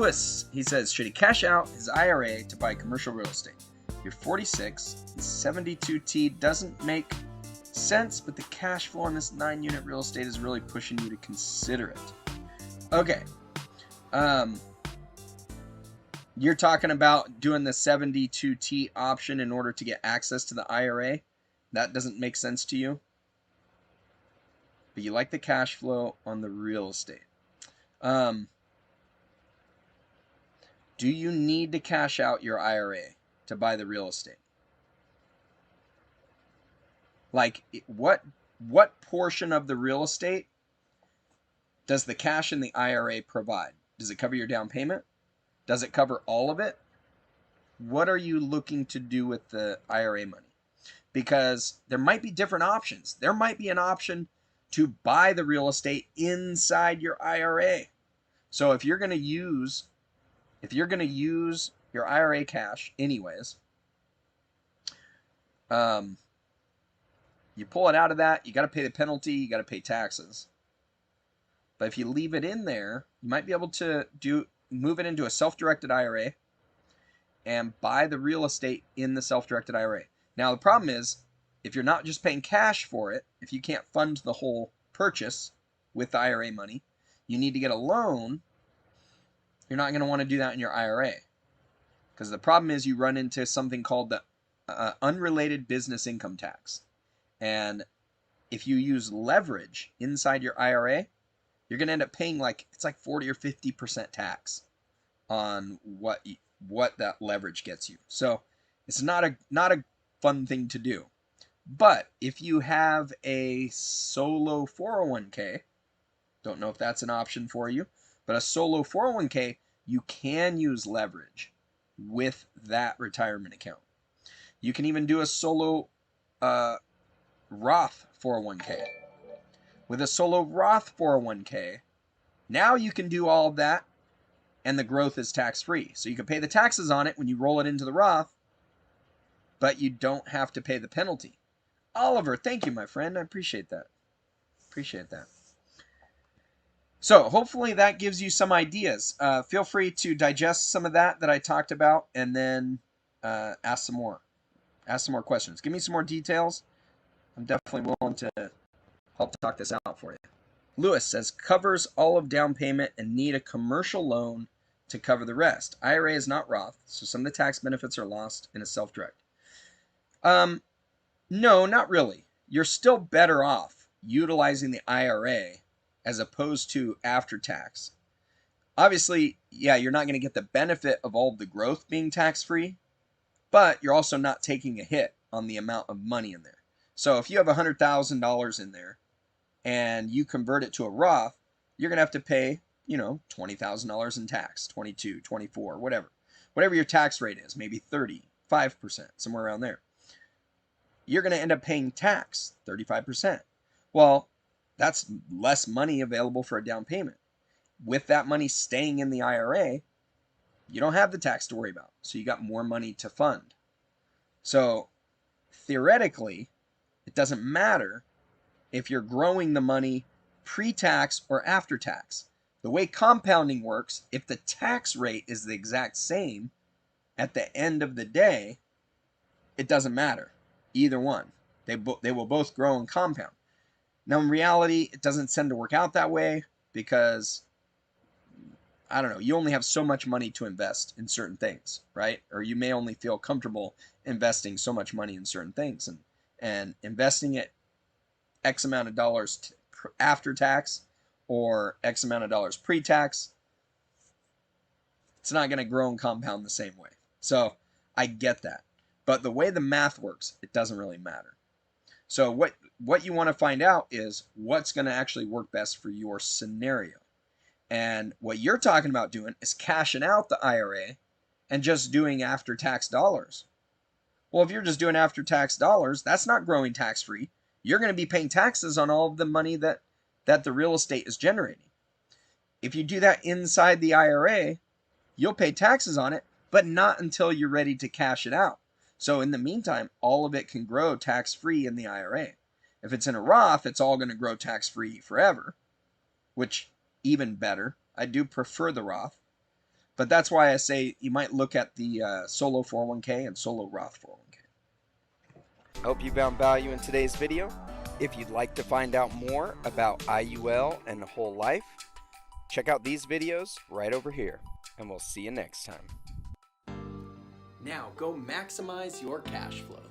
Lewis, he says, should he cash out his IRA to buy commercial real estate? You're 46, 72T doesn't make sense, but the cash flow on this 9-unit real estate is really pushing you to consider it. Okay. You're talking about doing the 72T option in order to get access to the IRA. That doesn't make sense to you. But you like the cash flow on the real estate. Do you need to cash out your IRA to buy the real estate? Like, what portion of the real estate does the cash in the IRA provide? Does it cover your down payment? Does it cover all of it? What are you looking to do with the IRA money? Because there might be different options. There might be an option to buy the real estate inside your IRA. So if you're going to use your IRA cash anyways, you pull it out of that, you got to pay the penalty, you got to pay taxes. But if you leave it in there, you might be able to move it into a self-directed IRA and buy the real estate in the self-directed IRA. Now, the problem is, if you're not just paying cash for it, if you can't fund the whole purchase with the IRA money, you need to get a loan. You're not going to want to do that in your IRA. Because the problem is you run into something called the unrelated business income tax. And if you use leverage inside your IRA, you're going to end up paying it's like 40 or 50% tax on what that leverage gets you. So it's not a fun thing to do. But if you have a solo 401k, don't know if that's an option for you, but a solo 401k, you can use leverage with that retirement account. You can even do a solo Roth 401k. With a solo Roth 401k, now you can do all of that and the growth is tax-free. So you can pay the taxes on it when you roll it into the Roth, but you don't have to pay the penalty. Oliver, thank you, my friend. I appreciate that. Appreciate that. So hopefully that gives you some ideas. Feel free to digest some of that I talked about and then ask some more. Ask some more questions. Give me some more details. I'm definitely willing to help talk this out for you. Lewis says, covers all of down payment and need a commercial loan to cover the rest. IRA is not Roth, so some of the tax benefits are lost in a self-direct. No, not really. You're still better off utilizing the IRA as opposed to after tax. Obviously, yeah, you're not going to get the benefit of all of the growth being tax-free, but you're also not taking a hit on the amount of money in there. So if you have $100,000 in there and you convert it to a Roth, you're going to have to pay, $20,000 in tax, 22, 24, whatever your tax rate is, maybe 35%, somewhere around there. You're going to end up paying tax, 35%. Well, that's less money available for a down payment. With that money staying in the IRA, you don't have the tax to worry about. So you got more money to fund. So theoretically, it doesn't matter if you're growing the money pre-tax or after tax. The way compounding works, if the tax rate is the exact same at the end of the day, it doesn't matter. Either one. They will both grow and compound. Now, in reality, it doesn't tend to work out that way because, I don't know, you only have so much money to invest in certain things, right? Or you may only feel comfortable investing so much money in certain things. And investing it X amount of dollars after tax or X amount of dollars pre-tax, it's not going to grow and compound the same way. So I get that. But the way the math works, it doesn't really matter. So what you want to find out is what's going to actually work best for your scenario. And what you're talking about doing is cashing out the IRA and just doing after-tax dollars. Well, if you're just doing after-tax dollars, that's not growing tax-free. You're going to be paying taxes on all of the money that the real estate is generating. If you do that inside the IRA, you'll pay taxes on it, but not until you're ready to cash it out. So in the meantime, all of it can grow tax-free in the IRA. If it's in a Roth, it's all going to grow tax-free forever, which even better. I do prefer the Roth. But that's why I say you might look at the Solo 401k and Solo Roth 401k. Hope you found value in today's video. If you'd like to find out more about IUL and the whole life, check out these videos right over here, and we'll see you next time. Now go maximize your cash flow.